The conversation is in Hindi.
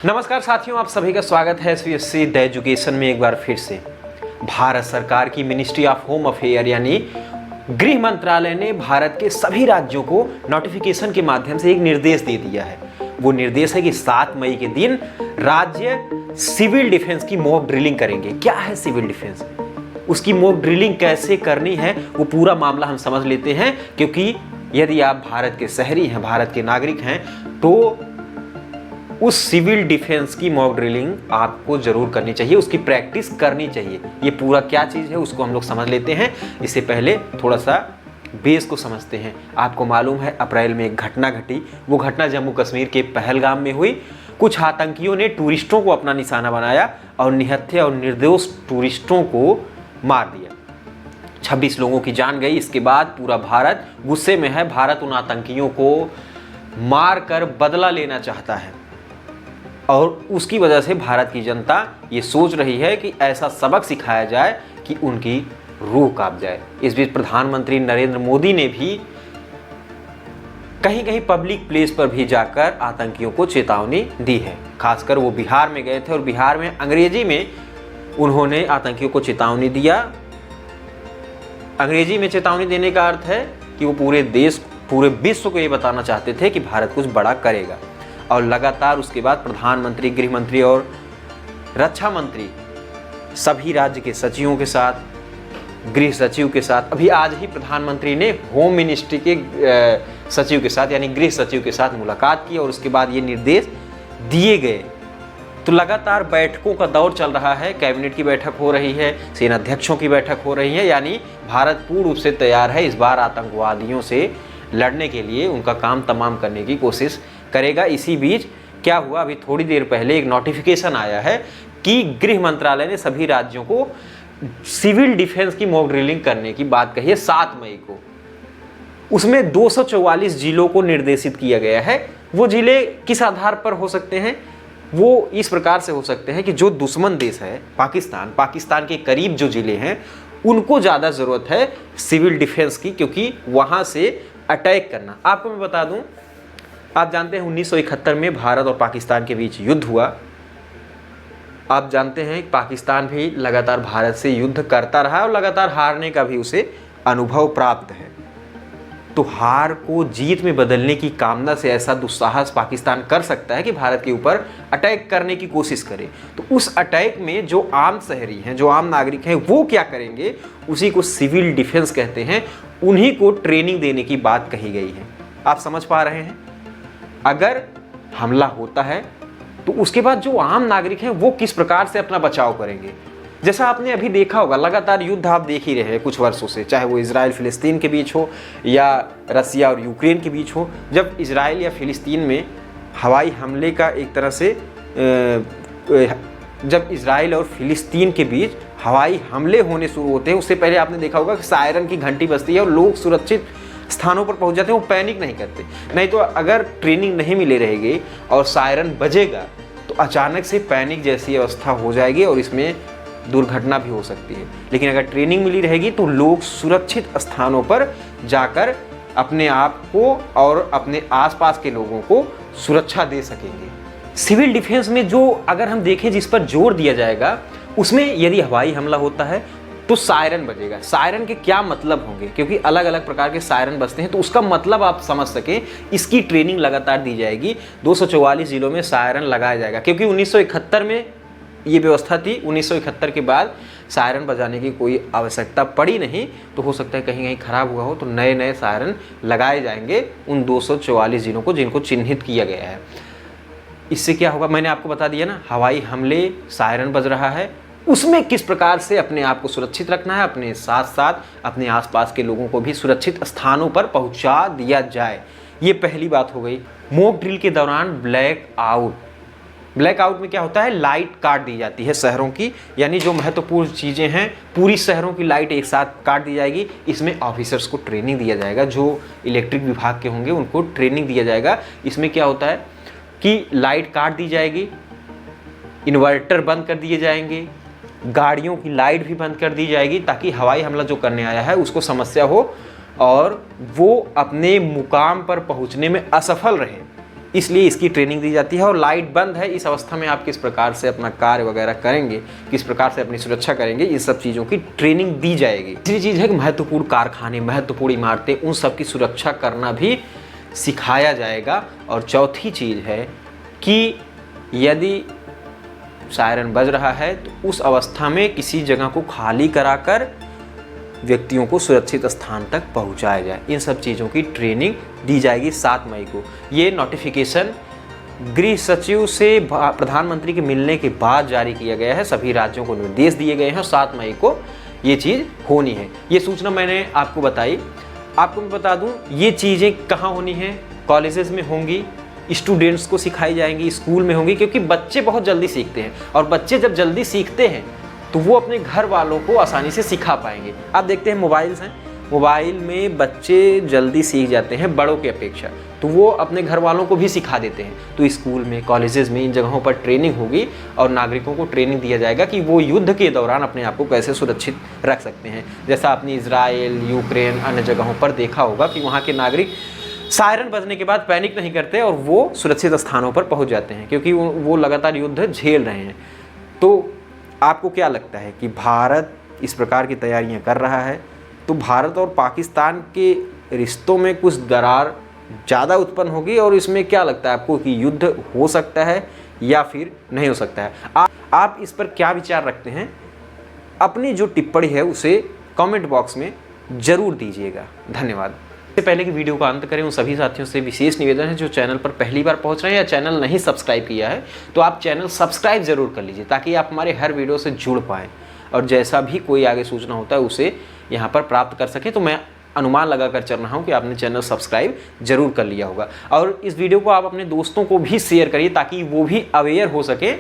नमस्कार साथियों, आप सभी का स्वागत है एसवीएससी द एजुकेशन में एक बार फिर से। भारत सरकार की मिनिस्ट्री ऑफ होम अफेयर यानी गृह मंत्रालय ने भारत के सभी राज्यों को नोटिफिकेशन के माध्यम से एक निर्देश दे दिया है। वो निर्देश है कि 7 मई के दिन राज्य सिविल डिफेंस की मॉक ड्रिलिंग करेंगे। क्या है सिविल डिफेंस, उसकी मॉक ड्रिलिंग कैसे करनी है, वो पूरा मामला हम समझ लेते हैं। क्योंकि यदि आप भारत के शहरी हैं, भारत के नागरिक हैं, तो उस सिविल डिफेंस की मॉक ड्रिलिंग आपको जरूर करनी चाहिए, उसकी प्रैक्टिस करनी चाहिए। ये पूरा क्या चीज़ है उसको हम लोग समझ लेते हैं। इससे पहले थोड़ा सा बेस को समझते हैं। आपको मालूम है अप्रैल में एक घटना घटी। वो घटना जम्मू कश्मीर के पहलगाम में हुई। कुछ आतंकियों ने टूरिस्टों को अपना निशाना बनाया और निहत्थे और निर्दोष टूरिस्टों को मार दिया। 26 लोगों की जान गई। इसके बाद पूरा भारत गुस्से में है। भारत उन आतंकियों को मार कर बदला लेना चाहता है और उसकी वजह से भारत की जनता ये सोच रही है कि ऐसा सबक सिखाया जाए कि उनकी रूह कांप जाए। इस बीच प्रधानमंत्री नरेंद्र मोदी ने भी कहीं कहीं पब्लिक प्लेस पर भी जाकर आतंकियों को चेतावनी दी है। खासकर वो बिहार में गए थे और बिहार में अंग्रेजी में उन्होंने आतंकियों को चेतावनी दिया। अंग्रेजी में चेतावनी देने का अर्थ है कि वो पूरे विश्व को ये बताना चाहते थे कि भारत कुछ बड़ा करेगा। और लगातार उसके बाद प्रधानमंत्री, गृह मंत्री और रक्षा मंत्री सभी राज्य के सचिवों के साथ, गृह सचिव के साथ, अभी आज ही प्रधानमंत्री ने होम मिनिस्ट्री के सचिव के साथ यानी गृह सचिव के साथ मुलाकात की और उसके बाद ये निर्देश दिए गए। तो लगातार बैठकों का दौर चल रहा है। कैबिनेट की बैठक हो रही है, सेनाध्यक्षों की बैठक हो रही है। यानी भारत पूर्ण रूप से तैयार है इस बार आतंकवादियों से लड़ने के लिए, उनका काम तमाम करने की कोशिश करेगा। इसी बीच क्या हुआ, अभी थोड़ी देर पहले एक नोटिफिकेशन आया है कि गृह मंत्रालय ने सभी राज्यों को सिविल डिफेंस की मॉक ड्रिलिंग करने की बात कही है 7 मई को। उसमें 244 जिलों को निर्देशित किया गया है। वो जिले किस आधार पर हो सकते हैं, वो इस प्रकार से हो सकते हैं कि जो दुश्मन देश है पाकिस्तान के करीब जो जिले हैं उनको ज़्यादा ज़रूरत है सिविल डिफेंस की, क्योंकि वहाँ से अटैक करना। आपको मैं बता दूं, आप जानते हैं 1971 में भारत और पाकिस्तान के बीच युद्ध हुआ। आप जानते हैं पाकिस्तान भी लगातार भारत से युद्ध करता रहा और लगातार हारने का भी उसे अनुभव प्राप्त है। तो हार को जीत में बदलने की कामना से ऐसा दुस्साहस पाकिस्तान कर सकता है कि भारत के ऊपर अटैक करने की कोशिश करे। तो उस अटैक में जो आम शहरी हैं, जो आम नागरिक हैं, वो क्या करेंगे, उसी को सिविल डिफेंस कहते हैं। उन्हीं को ट्रेनिंग देने की बात कही गई है। आप समझ पा रहे हैं, अगर हमला होता है तो उसके बाद जो आम नागरिक हैं वो किस प्रकार से अपना बचाव करेंगे। जैसा आपने अभी देखा होगा, लगातार युद्ध आप देख ही रहे हैं कुछ वर्षों से, चाहे वो इजराइल फिलिस्तीन के बीच हो या रसिया और यूक्रेन के बीच हो। जब इजराइल या फिलिस्तीन में हवाई हमले का एक तरह से जब इजराइल और फिलिस्तीन के बीच हवाई हमले होने शुरू होते हैं, उससे पहले आपने देखा होगा कि सायरन की घंटी बजती है और लोग सुरक्षित स्थानों पर पहुंच जाते हैं। वो पैनिक नहीं करते। नहीं तो अगर ट्रेनिंग नहीं मिले रहेगी और सायरन बजेगा तो अचानक से पैनिक जैसी अवस्था हो जाएगी और इसमें दुर्घटना भी हो सकती है। लेकिन अगर ट्रेनिंग मिली रहेगी तो लोग सुरक्षित स्थानों पर जाकर अपने आप को और अपने आसपास के लोगों को सुरक्षा दे सकेंगे। सिविल डिफेंस में जो अगर हम देखें जिस पर जोर दिया जाएगा, उसमें यदि हवाई हमला होता है तो सायरन बजेगा। सायरन के क्या मतलब होंगे, क्योंकि अलग अलग प्रकार के सायरन बजते हैं, तो उसका मतलब आप समझ सकें, इसकी ट्रेनिंग लगातार दी जाएगी। 244 जिलों में सायरन लगाया जाएगा, क्योंकि 1971 में ये व्यवस्था थी। 1971 के बाद सायरन बजाने की कोई आवश्यकता पड़ी नहीं। तो हो सकता है कहीं कहीं खराब हुआ हो तो नए नए सायरन लगाए जाएंगे उन 244 जिलों को जिनको चिन्हित किया गया है। इससे क्या होगा, मैंने आपको बता दिया ना, हवाई हमले, सायरन बज रहा है, उसमें किस प्रकार से अपने आप को सुरक्षित रखना है, अपने साथ साथ अपने आसपास के लोगों को भी सुरक्षित स्थानों पर पहुंचा दिया जाए। ये पहली बात हो गई। मॉक ड्रिल के दौरान ब्लैक आउट में क्या होता है, लाइट काट दी जाती है शहरों की, यानी जो महत्वपूर्ण चीज़ें हैं पूरी शहरों की लाइट एक साथ काट दी जाएगी। इसमें ऑफिसर्स को ट्रेनिंग दिया जाएगा, जो इलेक्ट्रिक विभाग के होंगे उनको ट्रेनिंग दिया जाएगा। इसमें क्या होता है कि लाइट काट दी जाएगी, इन्वर्टर बंद कर दिए जाएंगे, गाड़ियों की लाइट भी बंद कर दी जाएगी, ताकि हवाई हमला जो करने आया है उसको समस्या हो और वो अपने मुकाम पर पहुंचने में असफल रहे। इसलिए इसकी ट्रेनिंग दी जाती है। और लाइट बंद है, इस अवस्था में आप किस प्रकार से अपना कार्य वगैरह करेंगे, किस प्रकार से अपनी सुरक्षा करेंगे, इन सब चीज़ों की ट्रेनिंग दी जाएगी। तीसरी चीज़ है कि महत्वपूर्ण कारखाने, महत्वपूर्ण इमारतें, उन सब की सुरक्षा करना भी सिखाया जाएगा। और चौथी चीज़ है कि यदि सायरन बज रहा है तो उस अवस्था में किसी जगह को खाली कराकर व्यक्तियों को सुरक्षित स्थान तक पहुंचाया जाए। इन सब चीज़ों की ट्रेनिंग दी जाएगी 7 मई को। ये नोटिफिकेशन गृह सचिव से प्रधानमंत्री के मिलने के बाद जारी किया गया है। सभी राज्यों को निर्देश दिए गए हैं, 7 मई को ये चीज़ होनी है। ये सूचना मैंने आपको बताई। आपको मैं बता दूं, ये चीज़ें कहाँ होनी हैं? कॉलेजेस में होंगी, स्टूडेंट्स को सिखाई जाएंगी, स्कूल में होंगी, क्योंकि बच्चे बहुत जल्दी सीखते हैं। और बच्चे जब जल्दी सीखते हैं तो वो अपने घर वालों को आसानी से सिखा पाएंगे। आप देखते हैं मोबाइल्स हैं, मोबाइल में बच्चे जल्दी सीख जाते हैं बड़ों की अपेक्षा, तो वो अपने घर वालों को भी सिखा देते हैं। तो स्कूल में, कॉलेजेस में, इन जगहों पर ट्रेनिंग होगी और नागरिकों को ट्रेनिंग दिया जाएगा कि वो युद्ध के दौरान अपने आप को कैसे सुरक्षित रख सकते हैं। जैसा आपने इजराइल, यूक्रेन, अन्य जगहों पर देखा होगा कि वहाँ के नागरिक सायरन बजने के बाद पैनिक नहीं करते और वो सुरक्षित स्थानों पर पहुँच जाते हैं, क्योंकि वो लगातार युद्ध झेल रहे हैं। तो आपको क्या लगता है कि भारत इस प्रकार की तैयारियां कर रहा है तो भारत और पाकिस्तान के रिश्तों में कुछ दरार ज़्यादा उत्पन्न होगी? और इसमें क्या लगता है आपको कि युद्ध हो सकता है या फिर नहीं हो सकता है? आप इस पर क्या विचार रखते हैं? अपनी जो टिप्पणी है उसे कमेंट बॉक्स में ज़रूर दीजिएगा। धन्यवाद। इससे पहले कि वीडियो का अंत करें, उन सभी साथियों से विशेष निवेदन है जो चैनल पर पहली बार पहुंच रहे हैं या चैनल नहीं सब्सक्राइब किया है तो आप चैनल सब्सक्राइब जरूर कर लीजिए, ताकि आप हमारे हर वीडियो से जुड़ पाएँ और जैसा भी कोई आगे सूचना होता है उसे यहाँ पर प्राप्त कर सकें। तो मैं अनुमान लगाकर चल रहा हूँ कि आपने चैनल सब्सक्राइब जरूर कर लिया होगा। और इस वीडियो को आप अपने दोस्तों को भी शेयर करिए ताकि वो भी अवेयर हो सके